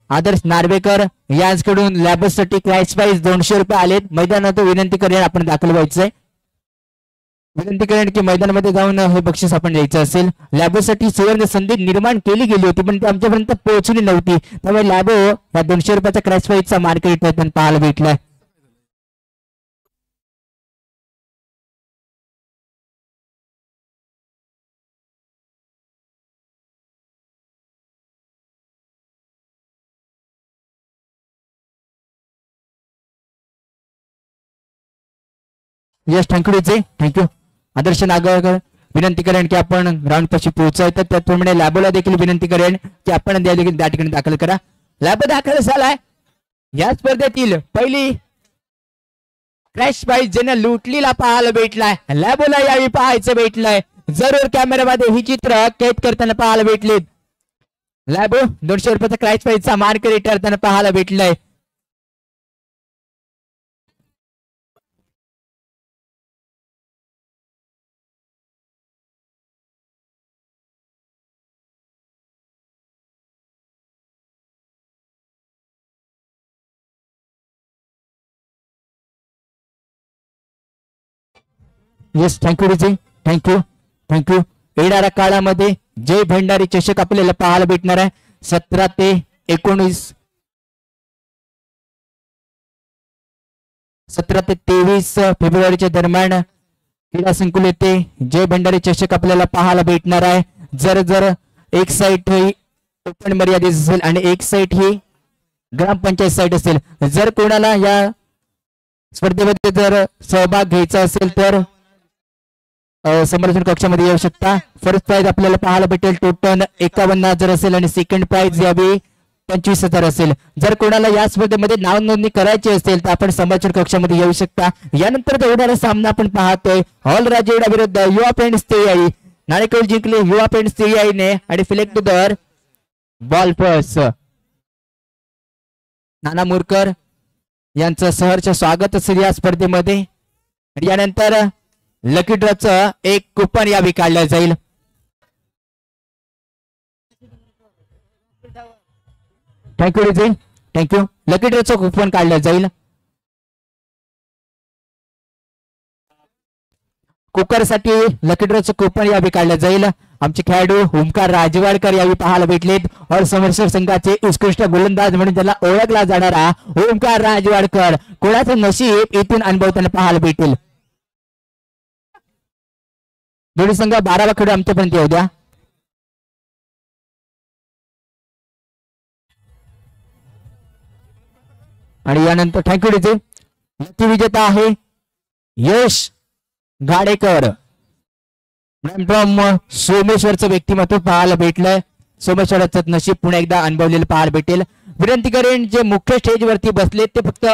आदर्श नार्वेकर यांच्याकडून लॅबसाठी crash price 200 रुपये आलेत. मैदानात विनंती करेन आपण दाखल व्हायचंय. विनंती करेन की मैदानामध्ये जाऊन हे बक्षीस आपण द्यायचं असेल. लॅबोसाठी सुवर्ण संधी निर्माण केली गेली होती पण ती आमच्यापर्यंत पोहोचली नव्हती. त्यामुळे लॅबो या 200 रुपयाचा क्रॅश प्राइसचा मार्केट रिटर्न पाहायला भेटलाय. Yes thank you thank you. Adarsh Nagarkar विनंती करेन की आपण ग्राउंड पाशी पोहोचायचं. त्याचप्रमाणे लॅबोला देखील विनंती करेन की आपण देखील त्या ठिकाणी दाखल करा. लॅबो दाखल झालाय. या स्पर्धेतील पहिली क्रॅश प्राइस ज्यांना लुटलीला पाहायला भेटलाय. लॅबोला यावेळी पाहायचं भेटलंय. जरूर कॅमेरामध्ये ही चित्र कैद करताना पाहायला भेटलीत. लॅबो 200 रुपयाचा क्रॅश प्राइसचा मार्केट ठरताना पाहायला भेटलंय. येस थँक्यू विजय थँक्यू थँक्यू. येणाऱ्या काळामध्ये जय भंडारी चषक आपल्याला पाहायला भेटणार आहे 17 ते 19 17 ते 23 फेब्रुवारीच्या दरम्यान क्रीडा संकुल येथे जय भंडारी चषक आपल्याला पाहायला भेटणार आहे. जर एक साईट ही ओपन मर्यादित असेल आणि एक साईट ही ग्रामपंचायत साईट असेल. जर कोणाला या स्पर्धेमध्ये जर सहभाग घ्यायचा असेल तर समर्थन कक्षामध्ये येऊ शकता. फर्स्ट प्राइज आपल्याला पाहायला भेटेल टोटल 51,000 असेल आणि सेकंड प्राइज यावेळी 25,000 असेल. जर कोणाला या स्पर्धेमध्ये नाव नोंदणी करायची असेल तर आपण समर्थन कक्षामध्ये येऊ शकता. यानंतर होणारा सामना आपण पाहतोय ऑल राजेवाडा विरुद्ध युवा फ्रेंड्स तेयाई. नाणेकौल जिंकले युवा फ्रेंड्स तेयाईने आणि सिलेक्ट दर बॉल फर्स्ट. नाना मुरकर यांचं सहर्ष स्वागत असेल या स्पर्धेमध्ये. यानंतर लकी ड्रॉचं एक कुपन यावेळी काढलं जाईल. थँक्यू विजय थँक्यू. लकी ड्रॉचं कुपन काढलं जाईल. कुकर साठी लकी ड्रॉचं कुपन यावेळी काढलं जाईल. आमचे खेळाडू ओमकार राजवाडकर यावेळी पाहायला भेटलेत. और समर्थ संघाचे उत्कृष्ट गोलंदाज म्हणून त्याला ओळखला जाणारा ओमकार राजवाडकर. कोणाचं नशीब इथून अनुभवताना पाहायला भेटेल. दोन्ही संघ 12वा खेळ आमच्यापर्यंत येऊ द्या. आणि यानंतर थँक्यू विजय. लकी विजेता आहे यश गाडेकर. सोमेश्वरचं व्यक्तिमत्व पाहायला भेटलंय. सोमेश्वराचं नशीब पुन्हा एकदा अनुभवलेलं पाहायला भेटेल. विनंती करेन जे मुख्य स्टेजवरती बसले ते फक्त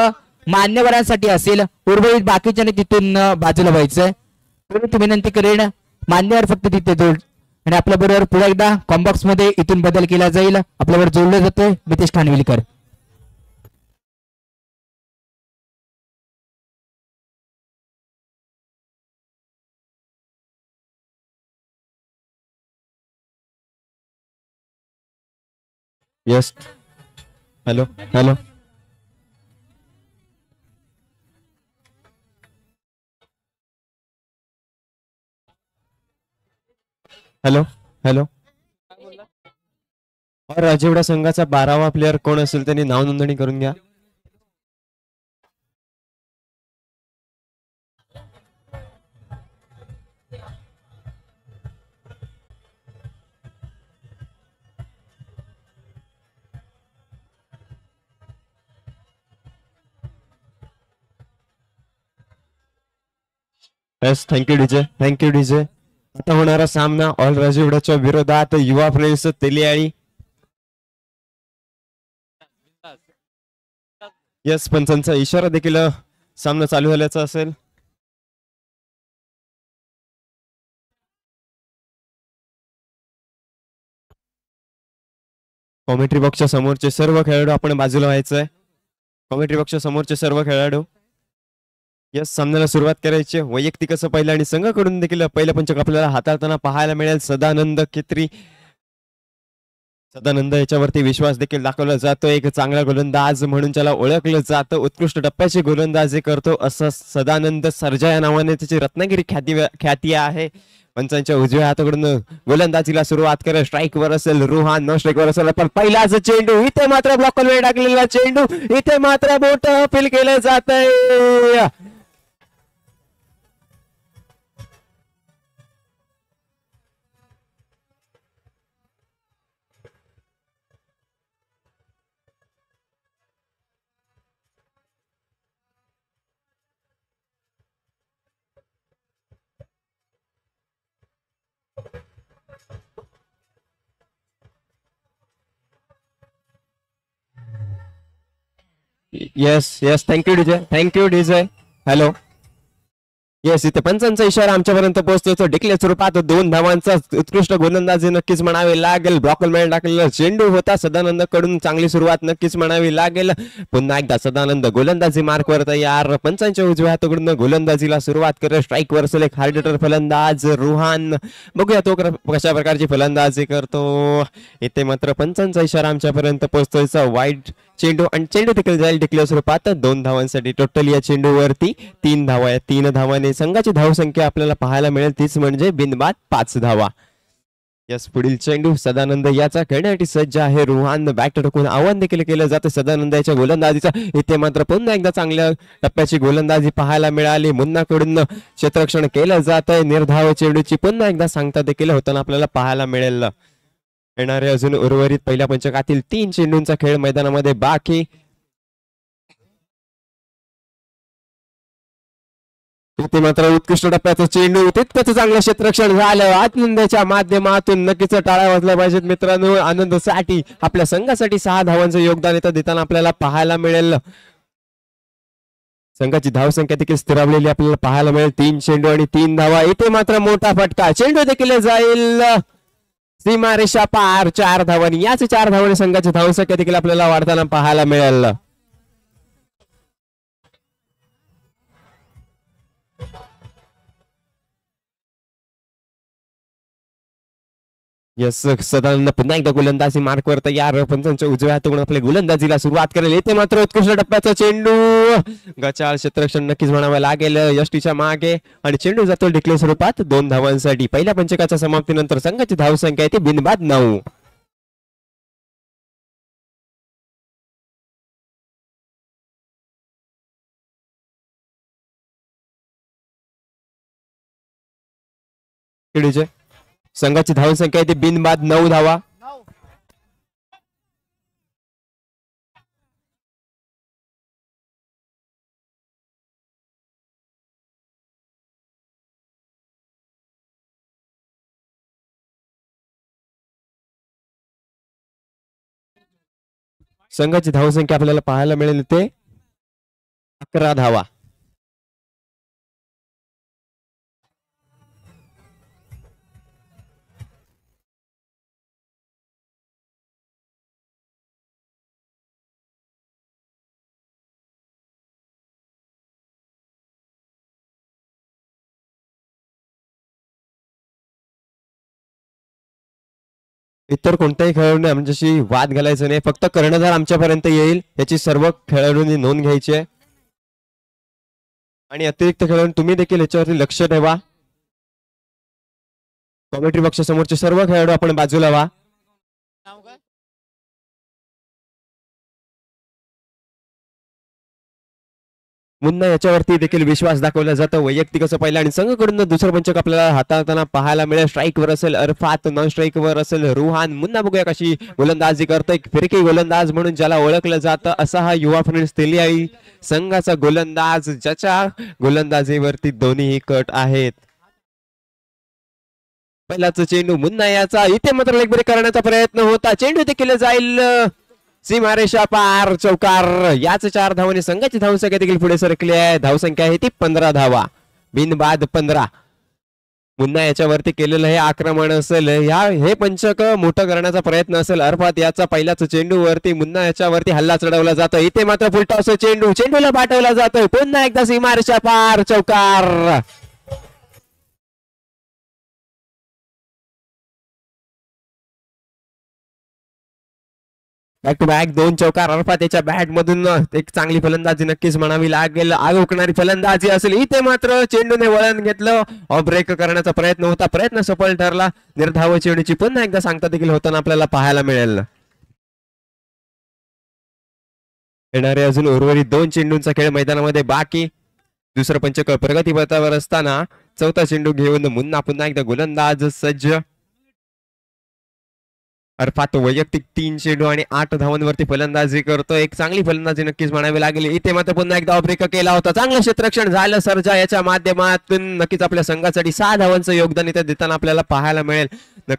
मान्यवरांसाठी असेल. उर्वरित बाकीच्याने तिथून बाजूला व्हायचंय. परंतु विनंती करेन मान्यवर फक्त तिथे जोड. आणि आपल्या बरोबर पुन्हा एकदा कॉम्बॉक्स मध्ये इथून बदल केला जाईल. आपल्यावर जोडलं जातोय Mitesh Khanvilkar. Yes hello hello. Hello hello. Rajewada संघाचा 12वा प्लेअर कोण असेल त्यांनी नाव नोंदणी करून घ्या. Yes thank you DJ thank you DJ. आता होणारा सामना ऑल राजेवड्याच्या विरोधात युवा फ्रेंड्स तेलियाळी. यस पंचांचा इशारा देखील सामना चालू झाल्याचा असेल. कॉमेंट्री बॉक्सच्या समोरचे सर्व खेळाडू आपण बाजूला व्हायचंय. कॉमेंट्री बॉक्सच्या समोरचे सर्व खेळाडू. यस सामन्याला सुरुवात करायची. वैयक्तिक असं पहिलं आणि संघाकडून देखील पहिलं पंचक आपल्याला हाताळताना पाहायला मिळेल. सदानंद केत्री सदानंद याच्यावरती विश्वास देखील दाखवला जातो. एक चांगला गोलंदाज म्हणून त्याला ओळखलं जातं. उत्कृष्ट टप्प्याची गोलंदाजी करतो असं सदानंद सर्जा या नावाने त्याची रत्नागिरी ख्याती आहे. पंचांच्या उजव्या हाताकडून गोलंदाजीला सुरुवात करे. स्ट्राईक वर असेल रुहान, न स्ट्राईक वर असेल पण पहिलाच चेंडू. इथे मात्र ब्लॉकवर वेळ टाकलेला चेंडू. इथे मात्र मोठं अपील केलं जात आहे. Yes yes, thank you DJ, thank you DJ. Hello, yes, इथे पंचांचा इशारा आमच्यापर्यंत पोहोचतो. डिक्लेअर स्वरूपात 2 धावांचा उत्कृष्ट गोलंदाजी नक्कीच म्हणावी लागेल. ब्लॉकल मेळ टाकलेला चेंडू होता सदानंद कडून. चांगली सुरुवात नक्कीच म्हणावी लागेल. पुन्हा एकदा सदानंद गोलंदाजी मार्कवर तयार. पंचांच्या उजव्या हाताकडून गोलंदाजीला सुरुवात करे. स्ट्राईक वर असेल एक हार्ड फलंदाज रुहान. बघूया तो कशा प्रकारची फलंदाजी करतो. इथे मात्र पंचांचा इशारा आमच्यापर्यंत पोहोचतोय. वाईट चेंडू आणि चेंडू देखील जाईल डिक्लेअर स्वरूपात. 2 धावांसाठी टोटल या चेंडूवरती 3 धावा. 3 धावाने संघाची धावसंख्या आपल्याला पाहायला मिळेल, तीच म्हणजे बिनबाद 5 धावा. यस, पुढील चेंडू सदानंद याचा खेळण्यासाठी सज्ज आहे. रुहान बॅट टाकून आव्हान देखील केलं जातं सदानंद याच्या गोलंदाजीचा. इथे मात्र पुन्हा एकदा चांगल्या टप्प्याची गोलंदाजी पाहायला मिळाली. मुन्नाकडून क्षेत्ररक्षण केलं जात आहे. निर्धाव चेंडूची पुन्हा एकदा सांगता देखील होताना आपल्याला पाहायला मिळेल. येणारे अजून उर्वरित पहिल्या पंचकातील 3 चेंडूंचा खेळ मैदानामध्ये बाकी. इथे मात्र उत्कृष्ट टप्प्याचं चेंडू. तितकंच चांगलं क्षेत्ररक्षण झालं. आनंदाच्या माध्यमातून नक्कीच टाळ्या वाजल्या पाहिजेत मित्रांनो. आनंदासाठी आपल्या संघासाठी 6 धावांचं योगदान इथं देताना आपल्याला पाहायला मिळेल. संघाची धावसंख्या देखील स्थिरावलेली आपल्याला पाहायला मिळेल. 3 चेंडू आणि 3 धावा. इथे मात्र मोठा फटका. चेंडू देखील जाईल सीमारेषा पार. 4 धावांनी. याच 4 धावांनी संघाची धावसंख्या देखील आपल्याला वाढताना पाहायला मिळेल. यस, सदानंद पुन्हा एकदा गोलंदाजी मार्कवर तयार. पंचांच्या उजव्या हाताकडून आपल्या गोलंदाजीला सुरुवात करेल. इथे मात्र उत्कृष्ट टप्प्याचा चेंडू. गचाळ क्षेत्ररक्षण नक्कीच म्हणावं लागेल यष्टीच्या मागे आणि चेंडू जातो डिक्लेअर स्वरूपात 2 धावांसाठी. पहिल्या पंचकाच्या समाप्तीनंतर संघाची धावसंख्या आहे ती बिनबाद 9. संघाची धावसंख्या आहे ती बिनबाद 9 धावा. संघाची धावसंख्या आपल्याला पाहायला मिळेल ते 11 धावा. इतर कोणत्याही खेळाडूने आमच्याशी वाद घालायचा नाही. फक्त कर्णधार आमच्यापर्यंत येईल याची सर्व खेळाडूंनी नोंद घ्यायची आहे. आणि अतिरिक्त खेळाडू तुम्ही देखील याच्यावरती लक्ष ठेवा. कॉमेंट्री बॉक्स समोरचे सर्व खेळाडू आपण बाजूला व्हा. मुन्ना याच्यावरती देखील विश्वास दाखवला जातो. वैयक्तिक असं पहिला आणि संघाकडून दुसरं पंचक आपल्याला हाताळताना पाहायला मिळेल. स्ट्राईक वर असेल अरफात, नॉन स्ट्राईक वर असेल रुहान. मुन्ना बघूया कशी गोलंदाजी करतोय. फिरकी गोलंदाज म्हणून ज्याला ओळखलं जातं असा हा युवा फ्रेंड्स तेलियाई संघाचा गोलंदाज, ज्याच्या गोलंदाजीवरती दोन्ही कट आहेत. पहिलाच चेंडू मुन्ना याचा. इथे मात्र लेग ब्रेक करण्याचा प्रयत्न होता. चेंडू देखील जाईल सीमारेषा पार. चौकार. याच 4 धावांनी संघाची धावसंख्या देखील पुढे सरकली आहे. धावसंख्या आहे ती 15 धावा. बिनबाद 15. मुन्ना याच्यावरती केलेलं हे आक्रमण असेल, हे पंचक मोठं करण्याचा प्रयत्न असेल. अर्थात याचा पहिल्याच चेंडू वरती मुन्ना याच्यावरती हल्ला चढवला जातो. इथे मात्र फुलटॉस चेंडूला पाठवला जातोय. पुन्हा एकदा सीमारेषा पार. चौकार. बॅक टू बॅक 2 चौकार. अर्थात त्याच्या बॅट मधून एक चांगली फलंदाजी नक्कीच म्हणावी लागेल. आगोकणारी फलंदाजी असेल. इथे मात्र चेंडूने वळण घेतलं. ब्रेक करण्याचा प्रयत्न होता, प्रयत्न सफल ठरला. निर्धाव चेंडूची पुन्हा एकदा सांगता देखील होताना आपल्याला पाहायला मिळेल. येणारे अजून उर्वरित 2 चेंडूंचा खेळ मैदानामध्ये बाकी. दुसरं पंचक प्रगतीपथावर असताना चौथा चेंडू घेऊन पुन्हा एकदा गोलंदाज सज्ज. अर्थात वैयक्तिक 3 चेंडू आणि 8 धावांवरती फलंदाजी करतो. एक चांगली फलंदाजी नक्कीच म्हणावी लागेल. इथे मात्र पुन्हा एकदा ब्रेक केला होता. चांगलं क्षेत्ररक्षण झालं सर्जा याच्या माध्यमातून. नक्कीच आपल्या संघासाठी 6 धावांचं योगदान इथे देताना आपल्याला पाहायला मिळेल.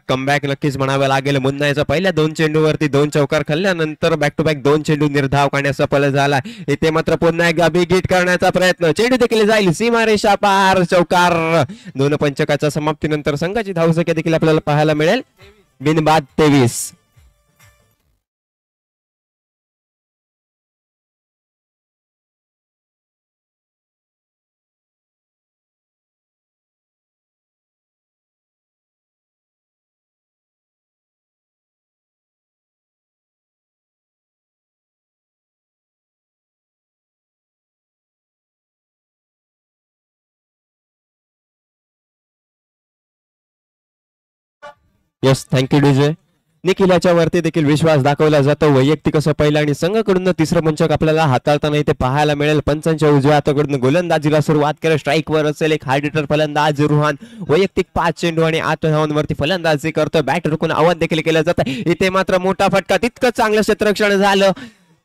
कमबॅक नक्कीच म्हणावं लागेल. मुन्ना याच्या पहिल्या 2 चेंडूवरती 2 चौकार खाल्ल्यानंतर बॅक टू बॅक 2 चेंडू निर्धाव करण्यास सफल झाला. इथे मात्र पुन्हा एकदा बिग हिट करण्याचा प्रयत्न. चेंडू देखील जाईल सीमारेषा पार. चौकार. 2 पंचकाच्या समाप्तीनंतर संघाची धावसंख्या देखील आपल्याला पाहायला मिळेल. बिनबाद 23. Yes, thank you DJ. निखिल याच्या वरती देखील विश्वास दाखवला जातो. वैयक्तिक असं पहिलं आणि संघाकडून तिसरं पंचक आपल्याला हाताळताना इथे पाहायला मिळेल. पंचांच्या उजव्या हाताकडून गोलंदाजीला सुरुवात करे. स्ट्राईक वर असेल एक हार्ड हिटर फलंदाज रुहान. वैयक्तिक 5 चेंडू आणि 8 धावांवरती फलंदाजी करतो. बॅट रोखून आवाज देखील केलं जातं. इथे मात्र मोठा फटका. तितकं चांगलं क्षेत्ररक्षण झालं.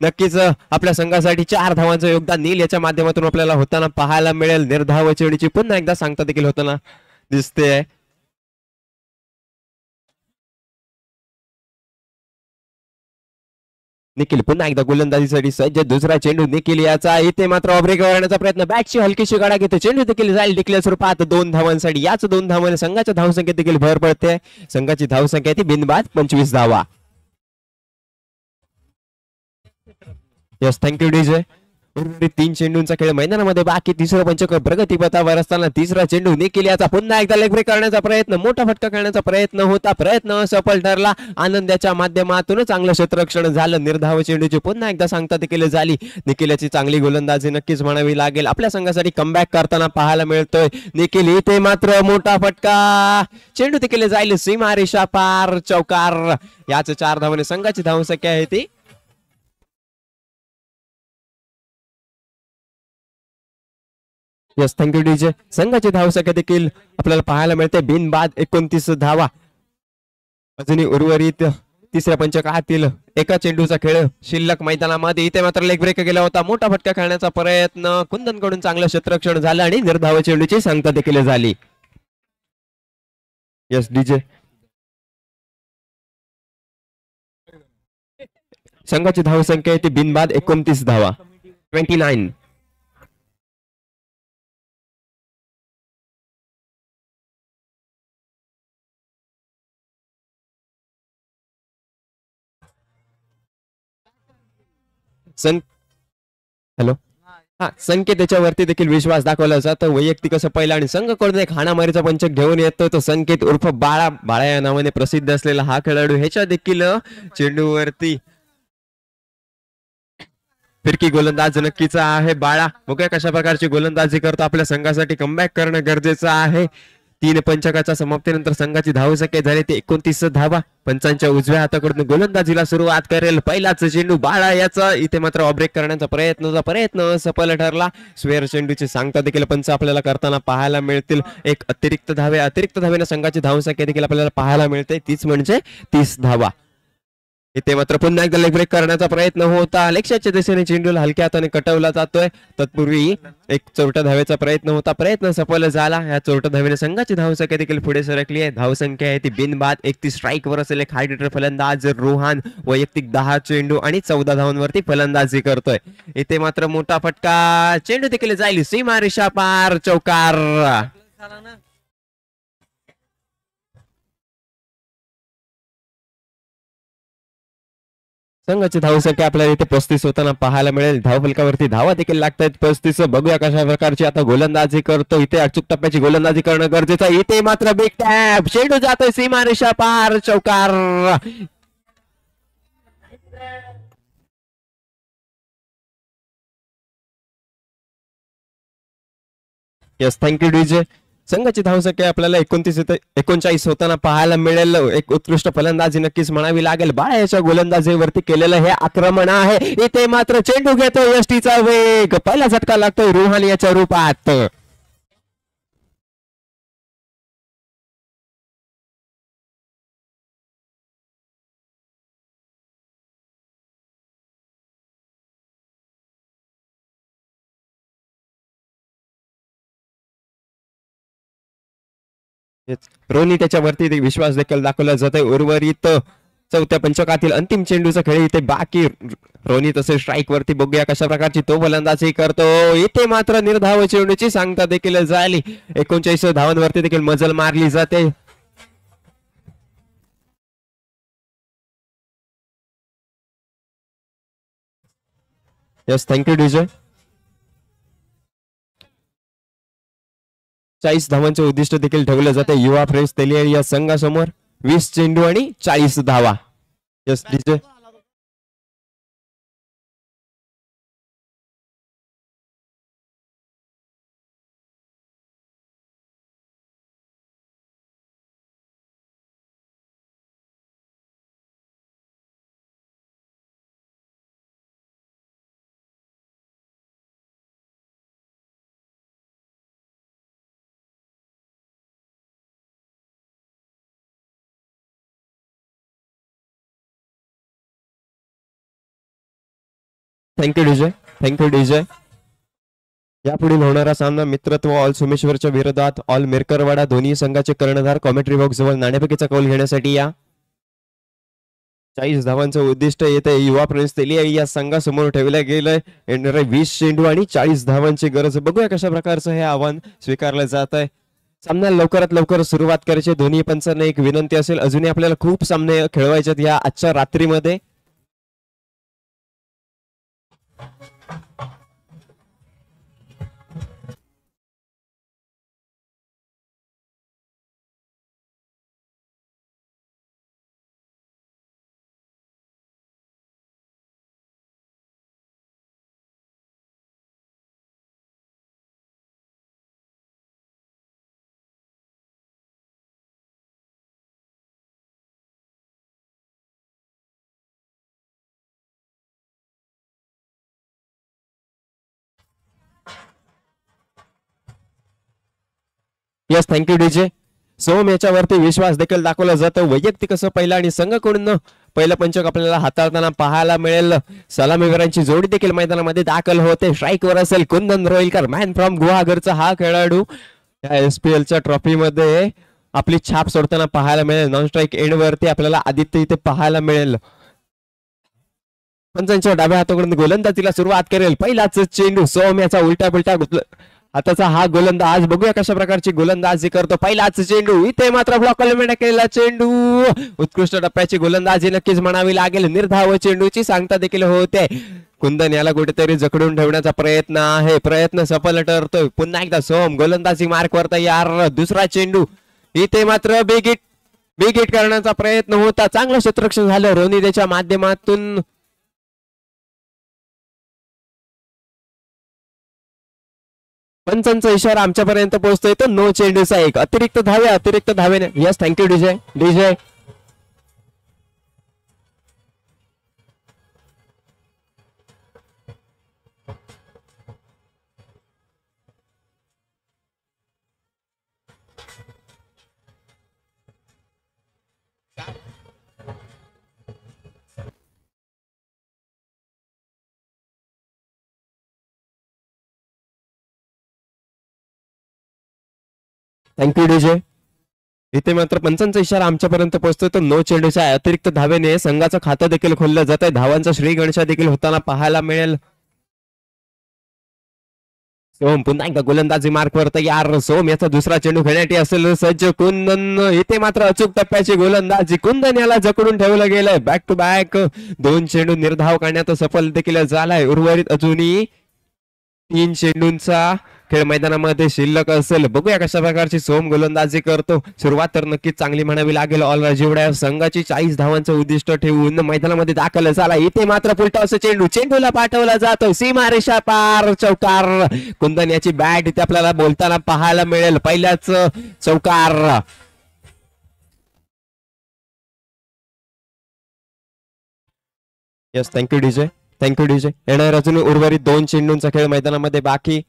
नक्कीच आपल्या संघासाठी 4 धावांचं योगदान नील याच्या माध्यमातून आपल्याला होताना पाहायला मिळेल. निर्धाव चेंडूची पुन्हा एकदा सांगता देखील होताना दिसते. निखिल पुन्हा एकदा गोलंदाजीसाठी सज्ज. दुसरा चेंडू निखिल याचा. इथे मात्र ब्रेक करण्याचा प्रयत्न. बॅटची हलकीशी गाडा घेतो. चेंडू देखील जाईल डिक्लेअर स्वरूपात 2 धावांसाठी. याच 2 धावांनी संघाच्या धावसंख्येत देखील भर पडते. संघाची धावसंख्या ती बिनबाद 25 धावा. Yes, thank you DJ. 3 चेंडूंचा खेळ मैदानामध्ये बाकी. तिसरं पंचक प्रगतीपथावर असताना तिसरा चेंडू निखिल याचा. पुन्हा एकदा लेग ब्रेक करण्याचा प्रयत्न. मोठा फटका करण्याचा प्रयत्न होता, प्रयत्न सफल ठरला. आनंदाच्या माध्यमातून चांगलं क्षेत्ररक्षण झालं. निर्धाव चेंडूची पुन्हा एकदा सांगता देखील झाली. निखिल याची चांगली गोलंदाजी नक्कीच म्हणावी लागेल. आपल्या संघासाठी कमबॅक करताना पाहायला मिळतोय निखिल. इथे मात्र मोठा फटका. चेंडू देखील जाईल सीमारेषा पार. चौकार. याच 4 धावांनी संघाची धावसंख्या आहे ती. Yes, thank you DJ. संघाची धावसंख्या देखील आपल्याला पाहायला मिळते बिनबाद 29 धावा. अजूनही उर्वरित तिसऱ्या पंचकातील एका चेंडूचा खेळ शिल्लक मैदानामध्ये. इथे मात्र लेग ब्रेक केला होता. मोठा फटका खेळण्याचा प्रयत्न. कुंदनकडून चांगलं क्षेत्ररक्षण झालं आणि निर्धाव चेंडूची सांगता देखील झाली. Yes DJ. संघाची धावसंख्या आहे ती बिनबाद 29 धावा. 29. हॅलो. संकेत त्याच्यावरती देखील विश्वास दाखवला जातो. वैयक्तिक असं पहिला आणि संघाकडून एक हाणामारीचा पंचक घेऊन येतो. तो संकेत उर्फ बाळा. बाळा या नावाने प्रसिद्ध असलेला हा खेळाडू. ह्याच्या देखील चेंडूवरती फिरकी गोलंदाज नक्कीच आहे बाळा. बघूया कशा प्रकारची गोलंदाजी करतो. आपल्या संघासाठी कमबॅक करणं गरजेचं आहे. 3 पंचकाच्या समाप्तीनंतर संघाची धावसंख्या झाली ती 29 धावा. पंचांच्या उजव्या हाताकडून गोलंदाजीला सुरुवात करेल. पहिलाच चेंडू बाळा याचा. इथे मात्र ब्रेक करण्याचा प्रयत्न सफल ठरला. स्वेअर चेंडूची सांगता देखील पंच आपल्याला करताना पाहायला मिळतील. एक अतिरिक्त धावेने संघाची धावसंख्या देखील आपल्याला पाहायला मिळते. तीच म्हणजे 30 धावा. इथे मात्र पुन्हा एकदा लेग ब्रेक करण्याचा प्रयत्न होता. लेक्शाच्या दिशेने चेंडूला हलक्या हाताने कटवला जातोय. तत्पूर्वी एक चौरट्या धावेचा प्रयत्न होता. प्रयत्न सफल झाला. या चौरट्या धावेने संघाची धावसंख्या देखील पुढे सरकली आहे. धावसंख्या आहे ती बिनबाद 31. स्ट्राईक वर असेल एक हार्ड हिटर फलंदाज रोहान. वैयक्तिक 10 चेंडू आणि 14 धावांवरती फलंदाजी करतोय. इथे मात्र मोठा फटका. चेंडू देखील जाईल सीमारेषा पार. चौकार. संघाची धावसंख्या आपल्याला इथे 35 होताना पाहायला मिळेल. धावफलकावरती धावा देखील लागतात 35. बघूया कशा प्रकारची आता गोलंदाजी करतो. इथे अचूक टप्प्याची गोलंदाजी करणं गरजेचं आहे. इथे मात्र बिग टॅप. चेंडू जातोय सीमारेषा पार. चौकार. Yes, thank you DJ. संघाची धावसंख्या आपल्याला 39 होताना पाहायला मिळेल. एक उत्कृष्ट फलंदाजी नक्कीच म्हणावी लागेल. बाळ्याच्या गोलंदाजीवरती केलेलं हे आक्रमण आहे. इथे मात्र चेंडू घेतो यष्टीचा वेग, पहिला झटका लागतोय रुहानियाच्या रूपात. रोनी त्याच्यावरती विश्वास देखील दाखवला जातोय. उर्वरित चौथ्या पंचकातील अंतिम चेंडूचा खेळ इथे बाकी. रोनी तसे स्ट्राईक वरती बघूया कशा प्रकारची तो फलंदाजी करतो. इथे मात्र निर्धाव चेंडूची सांगता देखील झाली. 39 धावांवरती देखील मजल मारली जाते. Yes, thank you DJ. 40 धावांचे उद्दिष्ट देखील ठेवले जाते युवा फ्रेश तेलिया या संघासमोर. 20 चेंडू आणि 40 धावा. Yes DJ. Thank you DJ. Thank you DJ. यापुढील होणारा सामना मित्रत्व ऑल सोमेश्वरच्या विरोधात ऑल मिरकरवाडा. दोन्ही संघाचे कर्णधार कॉमेंट्री बॉक्स जवळ नाणेफेकीचा कौल घेण्यासाठी या. 40 धावांचं उद्दिष्ट येते युवा प्रिन्स तेलिया या संघासमोर ठेवलं गेलंय. येणारे 20 चेंडू आणि 40 धावांची गरज. बघूया कशा प्रकारचं हे आव्हान स्वीकारलं जात आहे. सामना लवकरात लवकर सुरुवात करायची. दोन्ही पंचांना एक विनंती असेल, अजूनही आपल्याला खूप सामने खेळवायचे या आजच्या रात्रीमध्ये. Yes, thank you DJ. सोम याच्यावरती विश्वास देखील दाखवला जातो. वैयक्तिक असं पहिला आणि संघाकडून पहिलं पंचक आपल्याला हाताळताना पाहायला मिळेल. सलामीवीरांची जोडी देखील मैदानामध्ये दाखल होते. स्ट्राईकवर असेल कुंदन रोईलकर, मॅन फ्रॉम गुहागरचा हा खेळाडू या SPL च्या ट्रॉफी मध्ये आपली छाप सोडताना पाहायला मिळेल. नॉन स्ट्राईक एंड वरती आपल्याला आदित्य इथे पाहायला मिळेल. पंचांच्या डाव्या हाताकडून गोलंदाजीला सुरुवात करेल. पहिलाच चेंडू सोम याचा उलटा पुलटा आताचा हा गोलंदाज. बघूया कशा प्रकारची गोलंदाजी करतो. पहिलाच चेंडू इथे मात्र ब्लॉकला केलेला चेंडू. उत्कृष्ट टप्प्याची गोलंदाजी नक्कीच म्हणावी लागेल. निर्धाव चेंडूची सांगता देखील होते. कुंदन याला कुठेतरी जखडून ठेवण्याचा प्रयत्न आहे. प्रयत्न सफल ठरतोय. पुन्हा एकदा सोम गोलंदाजी मार्क वर तयार. दुसरा चेंडू इथे मात्र बिग हिट करण्याचा प्रयत्न होता. चांगलं क्षेत्ररक्षण झालं रोनी त्याच्या माध्यमातून. पंचांचा इशारा आमच्यापर्यंत पोहोचतोय तो नो चेंडूचा एक. अतिरिक्त धावेने. Yes, thank you DJ. DJ. Thank you DJ. इथे मात्र पंचांचा इशारा आमच्यापर्यंत पोहोचतोय तो नो चेंडूचा आहे. अतिरिक्त धावेने संघाचं खातं देखील खोललं जात आहे. धावांचा श्री गणेशा देखील होताना पाहायला मिळेल. सोम पुन्हा एकदा गोलंदाजी मार्कवर तयार. सोम याचा दुसरा चेंडू खेळण्यासाठी असेल सज्ज. कुंदन इथे मात्र अचूक टप्प्याची गोलंदाजी. कुंदन याला जकडून ठेवलं गेलंय. बॅक टू बॅक 2 चेंडू निर्धाव करण्यात सफल देखील झालाय. उर्वरित अजूनही तीन चेंडूंचा खेळ मैदानामध्ये शिल्लक असेल. बघूया कशा प्रकारची सोम गोलंदाजी करतो. सुरुवात तर नक्कीच चांगली म्हणावी लागेल. ऑलराउंडर संघाची 40 धावांचं उद्दिष्ट ठेवून मैदानामध्ये दाखल झाला. इथे मात्र फुलटॉस चेंडू चेंडूला पाठवला जातो सीमारेषा पार, चौकार. कुंदन याची बॅट इथे आपल्याला बोलताना पाहायला मिळेल. पहिल्याच चौकार. Yes, thank you DJ, thank you DJ. येणार अजून उर्वरित 2 चेंडूंचा खेळ मैदानामध्ये बाकी.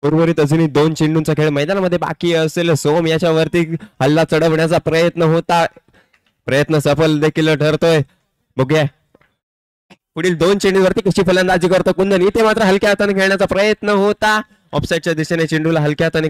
उर्वरित अजूनही 2 चेंडूंचा खेळ मैदानामध्ये बाकी असेल. सोम याच्यावरती हल्ला चढवण्याचा प्रयत्न होता. प्रयत्न सफल देखील ठरतोय. बघूया पुढील 2 चेंडूवरती कशी फलंदाजी करतो कुंदन. इथे मात्र हलक्या हाताने खेळण्याचा प्रयत्न होता. ऑफसाईडच्या दिशेने चेंडूला हलक्या हाताने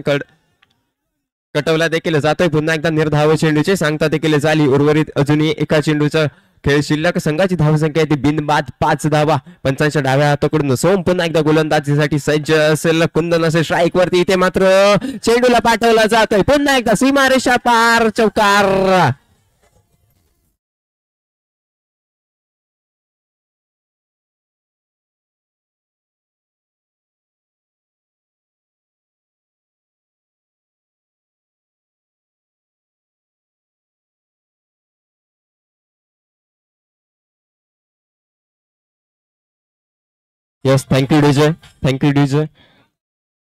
कटवला देखील जातोय. पुन्हा एकदा निर्धाव चेंडूची सांगता देखील झाली. उर्वरित अजूनही एका चेंडूचा खेळ शिल्लक. संघाची धावसंख्या आहे ती बिनबाद 5 धावा. पंचांच्या डाव्या हाताकडून सोम पुन्हा एकदा गोलंदाजीसाठी सज्ज असेल. कुंदन असेल स्ट्राईक वरती. इथे मात्र चेंडूला पाठवला जातोय. पुन्हा एकदा सीमारेषा पार, चौकार. Yes, thank you DJ, thank you DJ.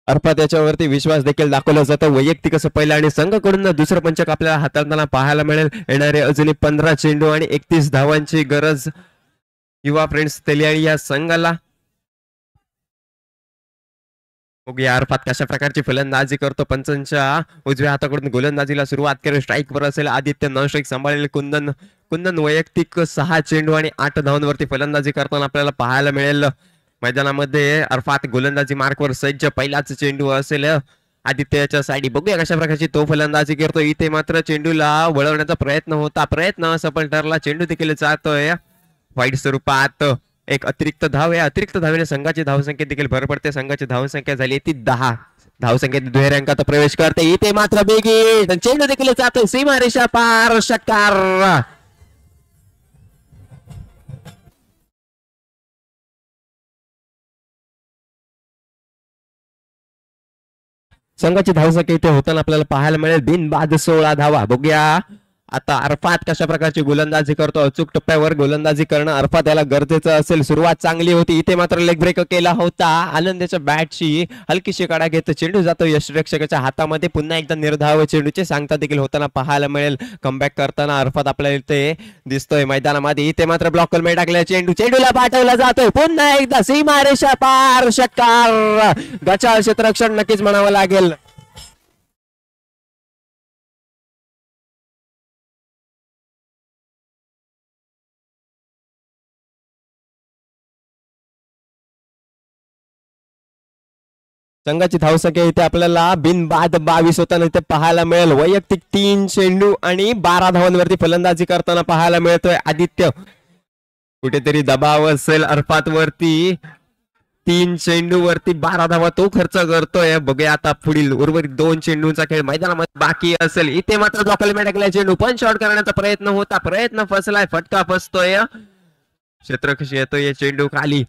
अर्थात याच्यावरती विश्वास देखील दाखवला जातो. वैयक्तिक असं पहिलं आणि संघाकडून दुसरं पंचक आपल्याला हाताळताना पाहायला मिळेल. येणारे अजूनही 15 चेंडू आणि 31 धावांची गरज युवा फ्रेंड्स तेलियाळी या संघाला. बघूया अर्थात कशा प्रकारची फलंदाजी करतो. पंचांच्या उजव्या हाताकडून गोलंदाजीला सुरुवात करेल. स्ट्राईक वर असेल आदित्य. नॉन स्ट्राईक सांभाळलेले कुंदन. कुंदन वैयक्तिक 6 चेंडू आणि 8 धावांवरती फलंदाजी करताना आपल्याला पाहायला मिळेल मैदानामध्ये. अर्थात गोलंदाजी मार्कवर सज्ज. पहिलाच चेंडू असेल आदित्यच्या साईडी. बघूया कशा प्रकारची तो फलंदाजी करतो. इथे मात्र चेंडूला वळवण्याचा प्रयत्न होता. प्रयत्न सफल ठरला. चेंडू देखील जातोय वाईट स्वरूपात. एक अतिरिक्त धाव आहे. अतिरिक्त धावेने संघाची धावसंख्या देखील भर पडते. संघाची धावसंख्या झाली ती 10. धावसंख्येत दुहेरी अंकात प्रवेश करते. इथे मात्र बिग हिट. चेंडू देखील जातोय सीमारेषा पार, षटकार. संघाची धावसंख्या इथे होताना आपल्याला पाहायला मिळेल बिनबाद 16 धावा. बघूया आता अरफात कशा प्रकारची गोलंदाजी करतो. अचूक टप्प्यावर गोलंदाजी करणं अरफात याला गरजेचं असेल. सुरुवात चांगली होती. इथे मात्र लेग ब्रेक केला होता. आनंदाच्या बॅटची हलकीशी काढा घेत चेंडू जातो यष्टिरक्षकाच्या हातामध्ये. पुन्हा एकदा निर्धाव चेंडूचे सांगता देखील होताना पाहायला मिळेल. कमबॅक करताना अरफात आपल्याला इथे दिसतोय मैदानामध्ये. इथे मात्र ब्लॉकर मे टाकल्या. चेंडूला पाठवला जातोय. पुन्हा एकदा सीमारेषा पार, षटकार. गचाळ क्षेत्ररक्षण नक्कीच म्हणावं लागेल. संघाची धावसंख्या इथे आपल्याला बिनबाद 22 होताना इथे पाहायला मिळेल. वैयक्तिक 3 चेंडू आणि 12 धावांवरती फलंदाजी करताना पाहायला मिळतोय आदित्य. कुठेतरी दबाव असेल अरफात वरती. 3 चेंडू वरती 12 धावा तो खर्च करतोय. बघूया आता पुढील उर्वरित 2 चेंडूंचा खेळ मैदानामध्ये बाकी असेल. इथे मात्र ब्लॉकला टाकला. चेंडू पण शॉट करण्याचा प्रयत्न होता. प्रयत्न फसलाय. फटका फसतोय. क्षेत्ररक्षक येतोय चेंडू खाली.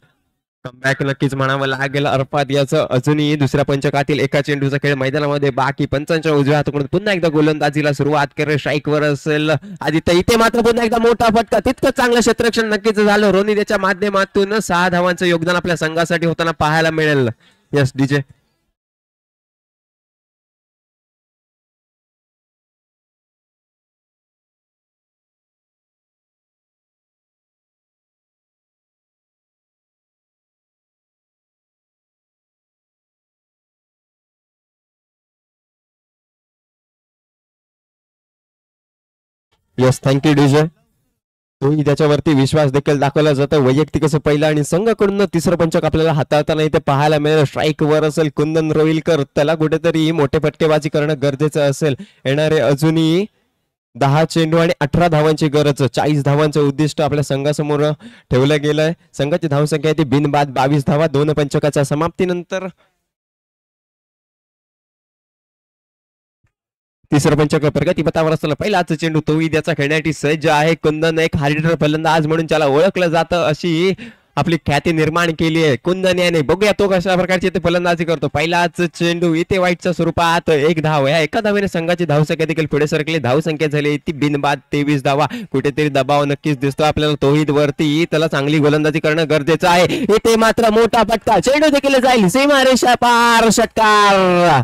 कमबॅक नक्कीच म्हणावं लागेल. अरफात याचं अजूनही दुसऱ्या पंचकातील एका चेंडूचा खेळ मैदानामध्ये बाकी. पंचांच्या उजव्या हाताकडून पुन्हा एकदा गोलंदाजीला सुरुवात करेल. स्ट्राईक वर असेल आदित्य. इथे मात्र पुन्हा एकदा मोठा फटका. तितकं चांगलं क्षेत्ररक्षण नक्कीच झालं. रोनी त्याच्या माध्यमातून 6 धावांचं योगदान आपल्या संघासाठी होताना पाहायला मिळेल. Yes DJ. Yes, thank you DJ. तोही त्याच्यावरती विश्वास देखील दाखवला जातो. वैयक्तिक असं पहिलं आणि संघाकडून तिसरं पंचक आपल्याला हाताळताना इथे पाहायला मिळेल. स्ट्राईक वर असेल कुंदन रोईलकर. त्याला कुठेतरी मोठे फटकेबाजी करणं गरजेचं असेल. येणारे अजूनही 10 चेंडू आणि 18 धावांची गरज. 40 धावांचं उद्दिष्ट आपल्या संघासमोर ठेवलं गेलंय. संघाची धावसंख्या आहे ती बिनबाद 22 धावा. 2 पंचकाच्या समाप्तीनंतर तिसरं पंच प्रगतीपथावर असताना पहिलाच चेंडू तोही त्याचा खेळण्यासाठी सज्ज आहे. कुंदन एक हार्डर फलंदाज म्हणून त्याला ओळखलं जातं, अशी आपली ख्याती निर्माण केली आहे कुंदन याने. बघूया तो कशा प्रकारची ते फलंदाजी करतो. पहिलाच चेंडू इथे वाईटच्या स्वरूपात एक धाव. या एका धावेने संघाची धावसंख्या देखील पुढे सरकली. धावसंख्या झाली ती बिनबाद 23 धावा. कुठेतरी दबाव नक्कीच दिसतो आपल्याला तोहित वरती. त्याला चांगली गोलंदाजी करणं गरजेचं आहे. इथे मात्र मोठा फटका, चेंडू देखील जाईल सीमारेषा पार, षटकार.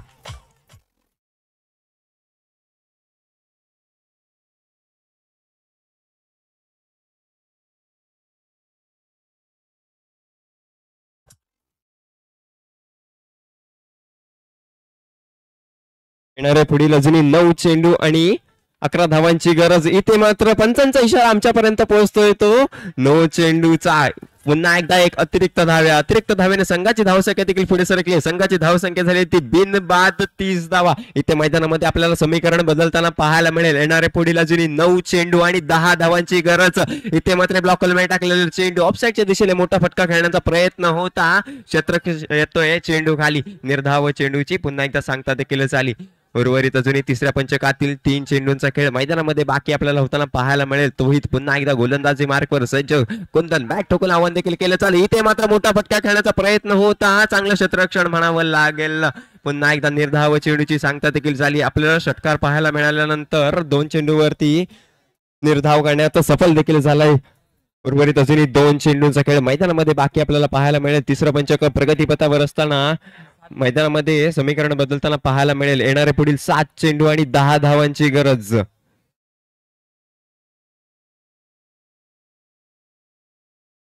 येणाऱ्या पुढील अजूनही 9 चेंडू आणि 11 धावांची गरज. इथे मात्र पंचांचा इशारा आमच्यापर्यंत पोहोचतोय तो 9 चेंडूचा. पुन्हा एकदा एक अतिरिक्त धावेने संघाची धावसंख्या देखील पुढे सरकली. संघाची धावसंख्या झाली ती बिनबाद 30 धावा. इथे मैदानामध्ये आपल्याला समीकरण बदलताना पाहायला मिळेल. येणारे पुढील अजूनही 9 चेंडू आणि 10 धावांची गरज. इथे मात्र ब्लॉकलमध्ये टाकलेले चेंडू ऑफसाईडच्या दिशेने मोठा फटका खेळण्याचा प्रयत्न होता. क्षेत्ररक्षक येतोय चेंडू खाली. निर्धाव चेंडूची पुन्हा एकदा सांगता देखील झाली. उर्वरित अजूनही तिसऱ्या पंचकातील 3 चेंडूंचा खेळ मैदानामध्ये बाकी आपल्याला होताना पाहायला मिळेल. तोहित पुन्हा एकदा गोलंदाजी मार्कवर सज्ज. कुंदन बॅट ठोकून आव्हान देखील केलं चालेल. इथे मात्र मोठा फटका खेळण्याचा प्रयत्न होता. चांगलं क्षेत्ररक्षण म्हणावं लागेल. पुन्हा एकदा निर्धाव चेंडूची सांगता देखील झाली. आपल्याला षटकार पाहायला मिळाल्यानंतर 2 चेंडूवरती निर्धाव करण्यात सफल देखील झालाय. उर्वरित अजूनही 2 चेंडूंचा खेळ मैदानामध्ये बाकी आपल्याला पाहायला मिळेल. तिसरं पंचक प्रगतीपथावर असताना मैदानामध्ये समीकरण बदलताना पाहायला मिळेल. येणारे पुढील 7 चेंडू आणि 10 धावांची गरज.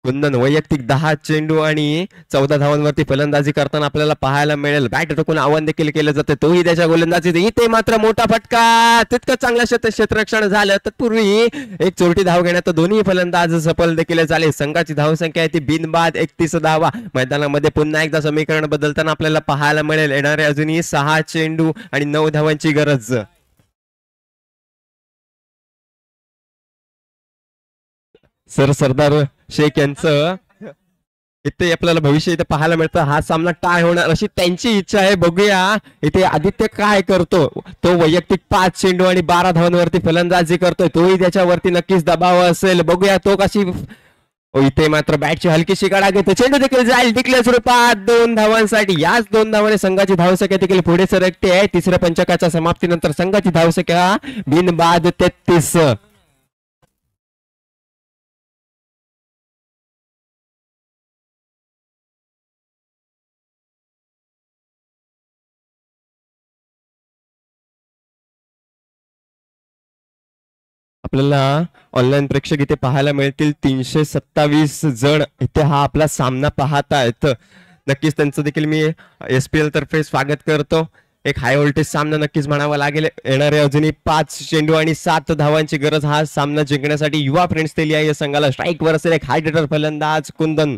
कुंदन वैयक्तिक 10 चेंडू आणि 14 धावांवरती फलंदाजी करताना आपल्याला पाहायला मिळेल. बॅट टाकून आव्हान देखील केलं जाते. तोही त्याच्या गोलंदाजीत. इथे मात्र मोठा फटका, तितकं चांगलं क्षेत्ररक्षण झालं. तत्पूर्वी एक चोरटी धाव घेण्यात दोन्ही फलंदाज सफल देखील झाले. संघाची धावसंख्या आहे ती बिनबाद 31 धावा. मैदानामध्ये पुन्हा एकदा समीकरण बदलताना आपल्याला पाहायला मिळेल. येणारे अजूनही 6 चेंडू आणि 9 धावांची गरज. सरदार शेख यांचं इथे आपल्याला भविष्य इथे पाहायला मिळतं. हा सामना टाय होणार अशी त्यांची इच्छा आहे. बघूया इथे आदित्य काय करतो. तो वैयक्तिक 5 चेंडू आणि 12 धावांवरती फलंदाजी करतोय. तोही त्याच्यावरती नक्कीच दबाव असेल. बघूया तो कशी. इथे मात्र बॅटची हलकीशी गडा घेतो. चेंडू देखील जाईल डिक्लेअर स्वरूपात 2 धावांसाठी. याच 2 धावाने संघाची धावसंख्या देखील पुढे सरकते आहे. तिसऱ्या पंचकाच्या समाप्तीनंतर संघाची धावसंख्या बिनबाद 33. आपल्याला ऑनलाईन प्रेक्षक इथे पाहायला मिळतील 327 जण इथे हा आपला सामना पाहतायत. नक्कीच त्यांचं देखील मी SPL तर्फे स्वागत करतो. एक हाय व्होल्टेज सामना नक्कीच म्हणावा लागेल. येणारे अजूनही 5 चेंडू आणि 7 धावांची गरज. हा सामना जिंकण्यासाठी युवा फ्रेंड्स तेलिया या संघाला स्ट्राईक वर असेल एक हाय हिटर फलंदाज कुंदन.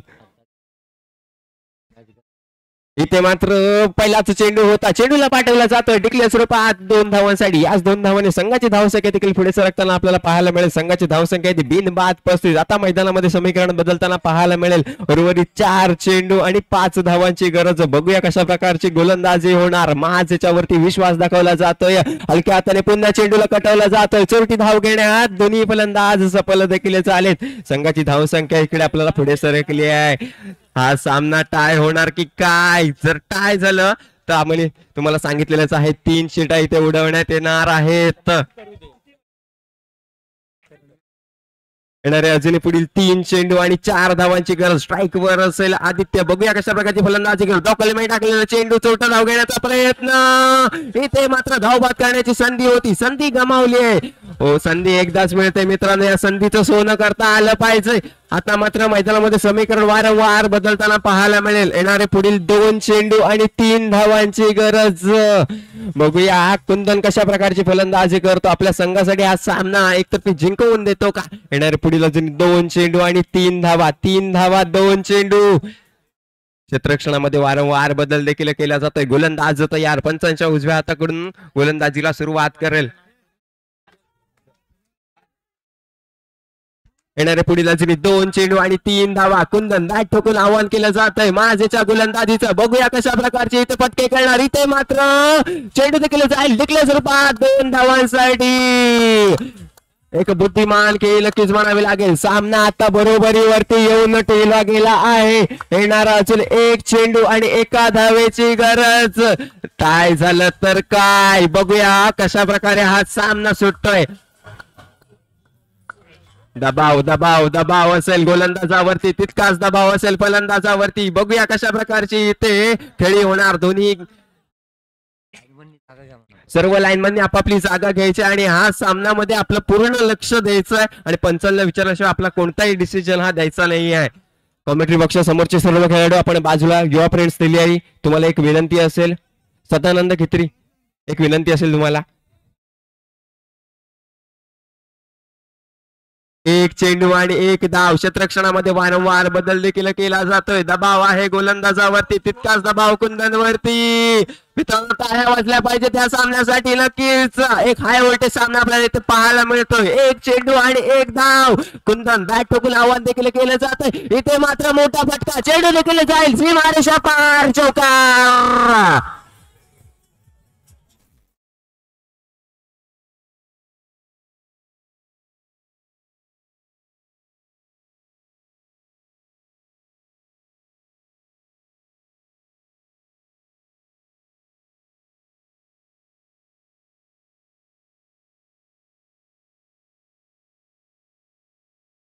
इथे मात्र पहिलाच चेंडू होता. चेंडूला पाठवला जातोय डिक्लेअर स्वरूपात 2 धावांसाठी. याच 2 धावांनी संघाची धावसंख्या देखील पुढे सरकताना आपल्याला पाहायला मिळेल. संघाची धावसंख्या ती बिनबाद 35. आता मैदानामध्ये समीकरण बदलताना पाहायला मिळेल. उर्वरित 4 चेंडू आणि 5 धावांची गरज. बघूया कशा प्रकारची गोलंदाजी होणार. माझ याच्यावरती विश्वास दाखवला जातोय. हलक्या हाताने पुन्हा चेंडूला कटवला जातोय. चोरटी धाव घेण्यात दोन्ही फलंदाज सफल देखील झालेत. संघाची धावसंख्या इकडे आपल्याला पुढे सरकली आहे. हा सामना टाय होणार की काय. जर टाय झालं तर आम्ही तुम्हाला सांगितलेलंच आहे 3 शिटा इथे उडवण्यात येणार आहेत. येणारे अजूनही पुढील 3 चेंडू आणि 4 धावांची गरज. स्ट्राईक वर असेल आदित्य. बघूया कशा प्रकारची फलंदाजी करतो. डॉकलमध्ये टाकलेला चेंडू चौथा धाव घेण्याचा प्रयत्न. इथे मात्र धावबाद करण्याची संधी होती. संधी गमावली आहे. हो संधी एकदाच मिळते मित्रांनो. या संधीचं सोनं करता आलं पाहिजे. आता मात्र मैदानामध्ये समीकरण वारंवार बदलताना पाहायला मिळेल. येणारे पुढील 2 चेंडू आणि 3 धावांची गरज. बघूया कुंदन कशा प्रकारची फलंदाजी करतो. आपल्या संघासाठी हा सामना एकतर्फी जिंकवून देतो का. येणारे पुढील अजून 2 चेंडू आणि 3 धावा. 3 धावा 2 चेंडू. क्षेत्ररक्षणामध्ये वारंवार बदल देखील केला जातोय. गोलंदाज तयार. पंचांच्या उजव्या हाताकडून गोलंदाजीला सुरुवात करेल. येणारे पुढील अंजली 2 चेंडू आणि 3 धावा. कुंदन बॅट ठोकून आव्हान केलं जात आहे माझ्याच्या गोलंदाजीचं. बघूया कशा प्रकारचे इथे पटके करणार. इथे मात्र चेंडू देखील जाईल डिक्लेअर स्वरूपात 2 धावांसाठी. एक बुद्धिमान खेळ नक्कीच म्हणावे लागेल. सामना आता बरोबरीवरती येऊन टेला गेला आहे. येणारा असेल 1 चेंडू आणि 1 धावेची गरज. काय झालं तर काय, बघूया कशा प्रकारे हा सामना सुटतोय. दबाव दबाव दबाव असेल गोलंदाजावरती, तितकाच दबाव असेल फलंदाजावरती. बघूया कशा प्रकारची इथे खेळी होणार. दोन्ही सर्व लाईन मध्ये आपापली जागा घ्यायची आणि हा सामन्यामध्ये आपलं पूर्ण लक्ष द्यायचं आहे आणि पंचांना विचारल्याशिवाय आपला कोणताही डिसिजन हा द्यायचा नाही आहे. कॉमेंट्री बॉक्स समोरचे सर्व खेळाडू आपण बाजूला. युवा फ्रेंड्स दिली तुम्हाला एक विनंती असेल. सदानंद खित्री एक विनंती असेल तुम्हाला. 1 चेंडू आणि 1 धाव. क्षेत्ररक्षणामध्ये वारंवार बदल देखील केला जातोय. दबाव आहे गोलंदाजावरती, तितकाच दबाव कुंदनवरती. मित्रांनो टाळ्या वाजल्या पाहिजे त्या सामन्यासाठी. नक्कीच एक हाय व्होल्टेज सामना आपल्याला इथे पाहायला मिळतोय. 1 चेंडू आणि 1 धाव. कुंदन बॅट ठोकून आव्हान देखील केलं जातंय. इथे मात्र मोठा फटका. चेंडू देखील जाईल सीमारेषा पार. चौकार.